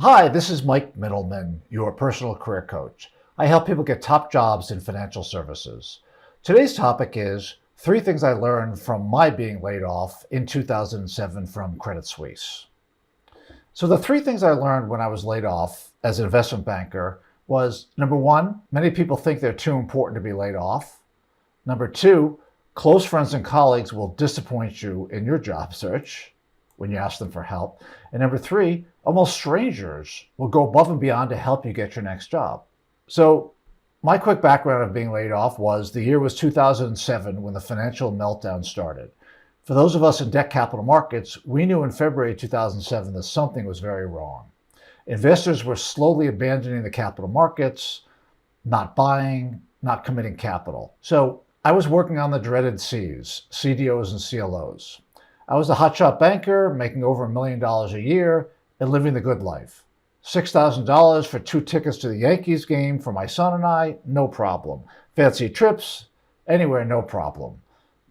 Hi, this is Mike Middleman, your personal career coach. I help people get top jobs in financial services. Today's topic is 3 things I learned from my being laid off in 2007 from Credit Suisse. So the 3 things I learned when I was laid off as an investment banker was number one, many people think they're too important to be laid off. Number two, close friends and colleagues will disappoint you in your job search when you ask them for help. And number three, almost strangers will go above and beyond to help you get your next job. So my quick background of being laid off was the year was 2007 when the financial meltdown started. For those of us in debt capital markets, we knew in February 2007 that something was very wrong. Investors were slowly abandoning the capital markets, not buying, not committing capital. So I was working on the dreaded Cs, CDOs and CLOs. I was a hotshot banker making over $1 million a year and living the good life. $6,000 for 2 tickets to the Yankees game for my son and I, no problem. Fancy trips, anywhere, no problem.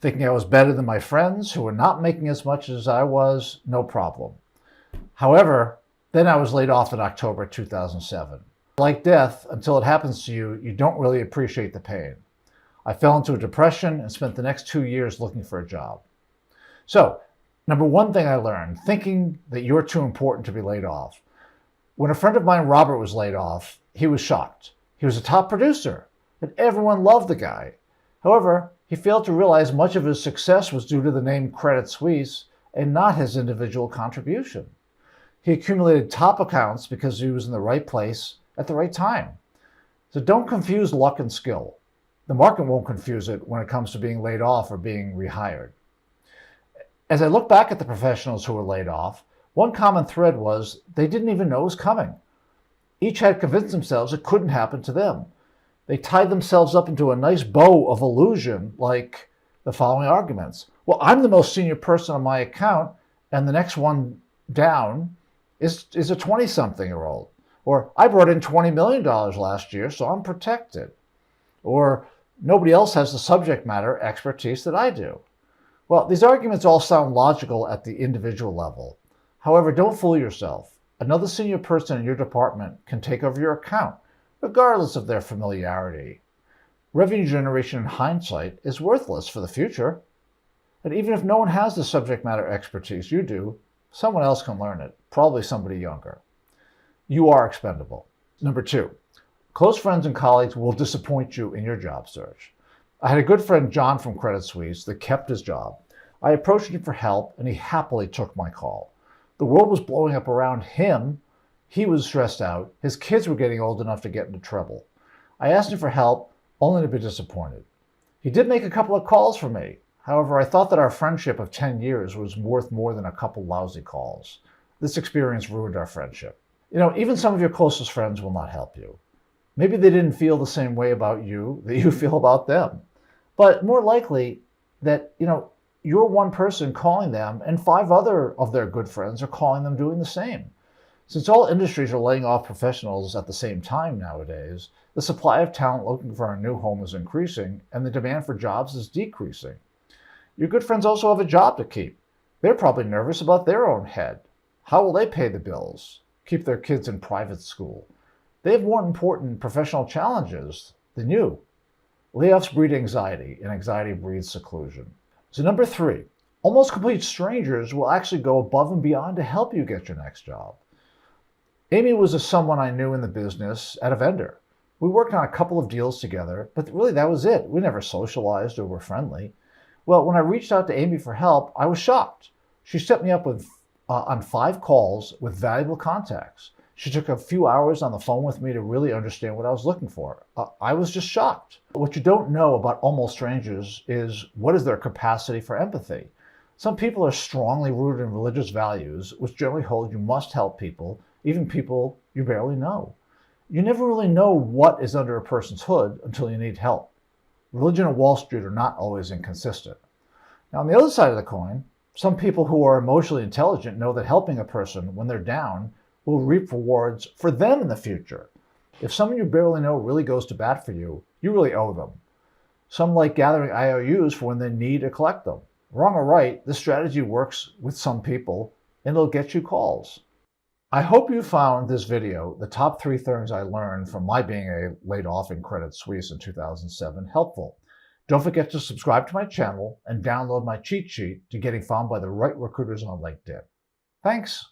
Thinking I was better than my friends who were not making as much as I was, no problem. However, then I was laid off in October 2007. Like death, until it happens to you, you don't really appreciate the pain. I fell into a depression and spent the next 2 years looking for a job. So, number one thing I learned, thinking that you're too important to be laid off. When a friend of mine, Robert, was laid off, he was shocked. He was a top producer, and everyone loved the guy. However, he failed to realize much of his success was due to the name Credit Suisse and not his individual contribution. He accumulated top accounts because he was in the right place at the right time. So don't confuse luck and skill. The market won't confuse it when it comes to being laid off or being rehired. As I look back at the professionals who were laid off, one common thread was they didn't even know it was coming. Each had convinced themselves it couldn't happen to them. They tied themselves up into a nice bow of illusion like the following arguments. Well, I'm the most senior person on my account, and the next one down is a 20-something-year-old. Or I brought in $20 million last year, so I'm protected. Or nobody else has the subject matter expertise that I do. Well, these arguments all sound logical at the individual level. However, don't fool yourself. Another senior person in your department can take over your account, regardless of their familiarity. Revenue generation in hindsight is worthless for the future. And even if no one has the subject matter expertise you do, someone else can learn it, probably somebody younger. You are expendable. Number two, close friends and colleagues will disappoint you in your job search. I had a good friend, John from Credit Suisse, that kept his job. I approached him for help, and he happily took my call. The world was blowing up around him. He was stressed out. His kids were getting old enough to get into trouble. I asked him for help, only to be disappointed. He did make a couple of calls for me. However, I thought that our friendship of 10 years was worth more than a couple lousy calls. This experience ruined our friendship. Even some of your closest friends will not help you. Maybe they didn't feel the same way about you that you feel about them. But more likely that, you're one person calling them and 5 other of their good friends are calling them doing the same. Since all industries are laying off professionals at the same time nowadays, the supply of talent looking for a new home is increasing and the demand for jobs is decreasing. Your good friends also have a job to keep. They're probably nervous about their own head. How will they pay the bills? Keep their kids in private school? They have more important professional challenges than you. Layoffs breed anxiety, and anxiety breeds seclusion. So number 3, almost complete strangers will actually go above and beyond to help you get your next job. Amy was someone I knew in the business at a vendor. We worked on a couple of deals together, but really that was it. We never socialized or were friendly. Well, when I reached out to Amy for help, I was shocked. She set me up on 5 calls with valuable contacts. She took a few hours on the phone with me to really understand what I was looking for. I was just shocked. What you don't know about almost strangers is what is their capacity for empathy. Some people are strongly rooted in religious values, which generally hold you must help people, even people you barely know. You never really know what is under a person's hood until you need help. Religion and Wall Street are not always inconsistent. Now, on the other side of the coin, some people who are emotionally intelligent know that helping a person when they're down will reap rewards for them in the future. If someone you barely know really goes to bat for you, you really owe them. Some like gathering IOUs for when they need to collect them. Wrong or right, this strategy works with some people, and it'll get you calls. I hope you found this video, the top 3 things I learned from my being laid off in Credit Suisse in 2007, helpful. Don't forget to subscribe to my channel and download my cheat sheet to getting found by the right recruiters on LinkedIn. Thanks.